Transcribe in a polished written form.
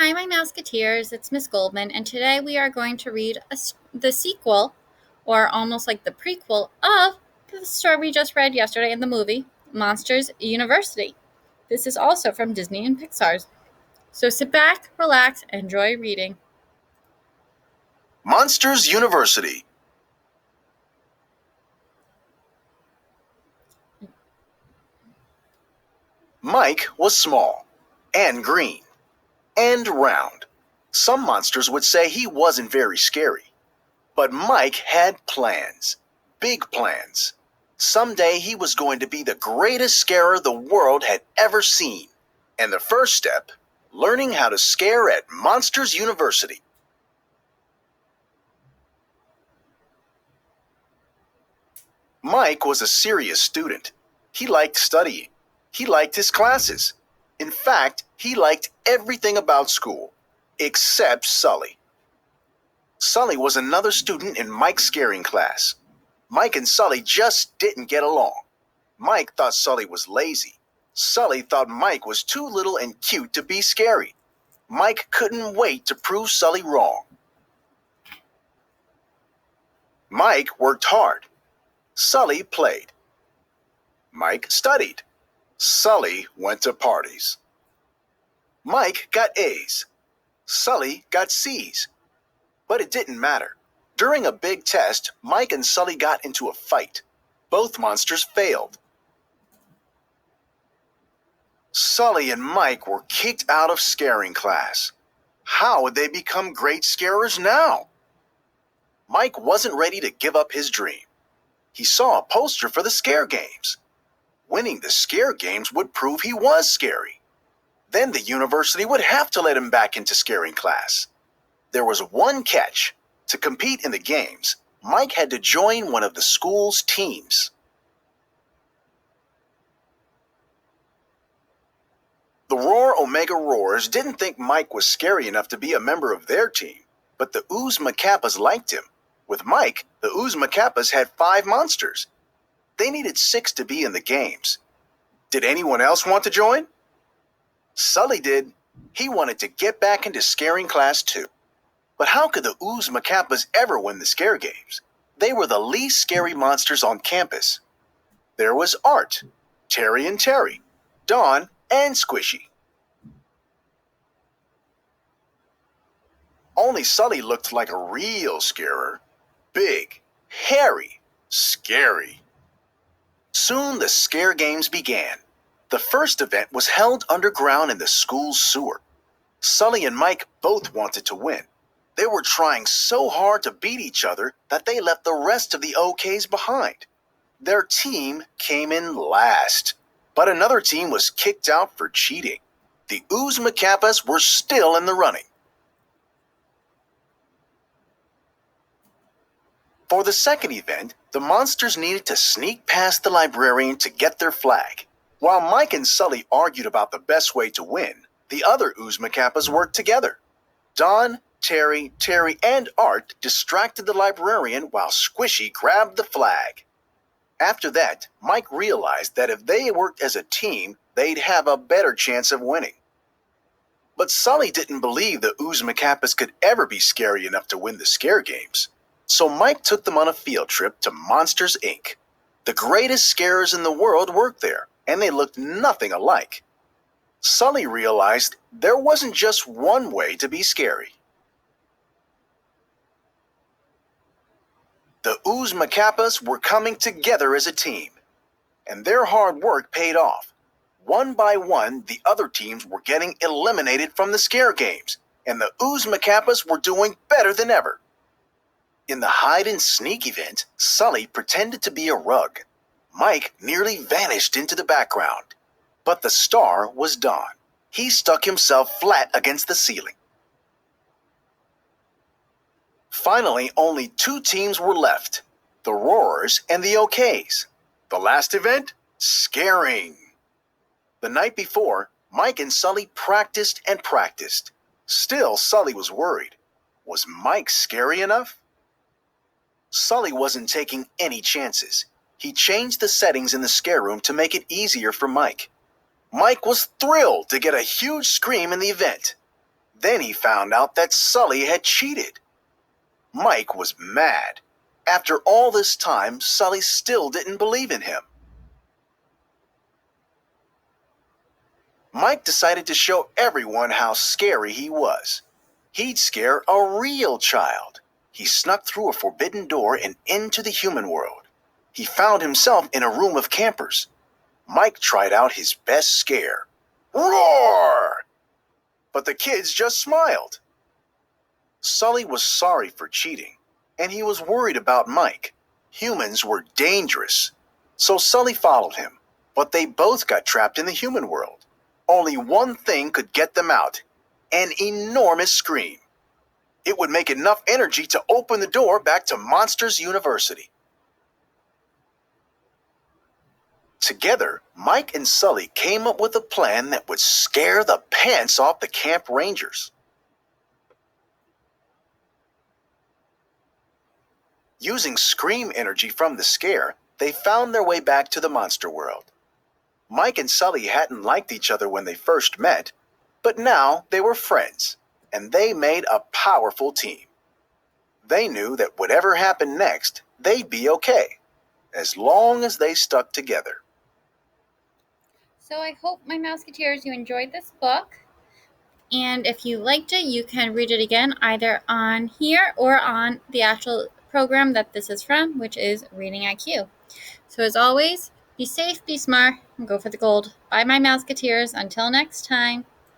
Hi, my Mouseketeers. It's Miss Goldman, and today we are going to read the sequel, or almost like the prequel, of the story we just read yesterday in the movie, Monsters University. This is also from Disney and Pixar's. So sit back, relax, and enjoy reading. Monsters University. Mike was small, and green, and round. Some monsters would say he wasn't very scary. But Mike had plans. Big plans. Someday he was going to be the greatest scarer the world had ever seen. And the first step, learning how to scare at Monsters University. Mike was a serious student. He liked studying. He liked his classes. In fact, he liked everything about school, except Sully. Sully was another student in Mike's scaring class. Mike and Sully just didn't get along. Mike thought Sully was lazy. Sully thought Mike was too little and cute to be scary. Mike couldn't wait to prove Sully wrong. Mike worked hard. Sully played. Mike studied. Sully went to parties. Mike got A's. Sully got C's. But it didn't matter. During a big test, Mike and Sully got into a fight. Both monsters failed. Sully and Mike were kicked out of scaring class. How would they become great scarers now? Mike wasn't ready to give up his dream. He saw a poster for the scare games. Winning the scare games would prove he was scary. Then the university would have to let him back into scaring class. There was one catch. To compete in the games, Mike had to join one of the school's teams. The Roar Omega Roars didn't think Mike was scary enough to be a member of their team, but the Ooze Macappas liked him. With Mike, the Ooze Macappas had 5 monsters. They needed 6 to be in the games. Did anyone else want to join? Sully did. He wanted to get back into scaring class too. But how could the Ooze Macappas ever win the scare games? They were the least scary monsters on campus. There was Art, Terry and Terry, Dawn, and Squishy. Only Sully looked like a real scarer. Big, hairy, scary. Soon the scare games began. The first event was held underground in the school's sewer. Sully and Mike both wanted to win. They were trying so hard to beat each other that they left the rest of the OKs behind. Their team came in last, but another team was kicked out for cheating. The Ooze Macappas were still in the running. For the second event, the monsters needed to sneak past the librarian to get their flag. While Mike and Sully argued about the best way to win, the other Ooze Macappas worked together. Dawn, Terry, and Art distracted the librarian while Squishy grabbed the flag. After that, Mike realized that if they worked as a team, they'd have a better chance of winning. But Sully didn't believe the Ooze Macappas could ever be scary enough to win the scare games. So Mike took them on a field trip to Monsters, Inc. The greatest scarers in the world worked there, and they looked nothing alike. Sully realized there wasn't just one way to be scary. The Ooze Macappas were coming together as a team, and their hard work paid off. One by one, the other teams were getting eliminated from the scare games, and the Ooze Macappas were doing better than ever. In the hide-and-sneak event, Sully pretended to be a rug. Mike nearly vanished into the background. But the star was Don. He stuck himself flat against the ceiling. Finally, only 2 teams were left, the Roarers and the OKs. The last event? Scaring. The night before, Mike and Sully practiced and practiced. Still, Sully was worried. Was Mike scary enough? Sully wasn't taking any chances. He changed the settings in the scare room to make it easier for Mike. Mike was thrilled to get a huge scream in the event. Then he found out that Sully had cheated. Mike was mad. After all this time, Sully still didn't believe in him. Mike decided to show everyone how scary he was. He'd scare a real child. He snuck through a forbidden door and into the human world. He found himself in a room of campers. Mike tried out his best scare. Roar! But the kids just smiled. Sully was sorry for cheating, and he was worried about Mike. Humans were dangerous. So Sully followed him, but they both got trapped in the human world. Only one thing could get them out: an enormous scream. It would make enough energy to open the door back to Monsters University. Together, Mike and Sully came up with a plan that would scare the pants off the camp rangers. Using scream energy from the scare, they found their way back to the monster world. Mike and Sully hadn't liked each other when they first met, but now they were friends, and they made a powerful team. They knew that whatever happened next, they'd be okay, as long as they stuck together. So I hope, my Mouseketeers, you enjoyed this book. And if you liked it, you can read it again either on here or on the actual program that this is from, which is Reading IQ. So as always, be safe, be smart, and go for the gold. Bye, my Mouseketeers. Until next time.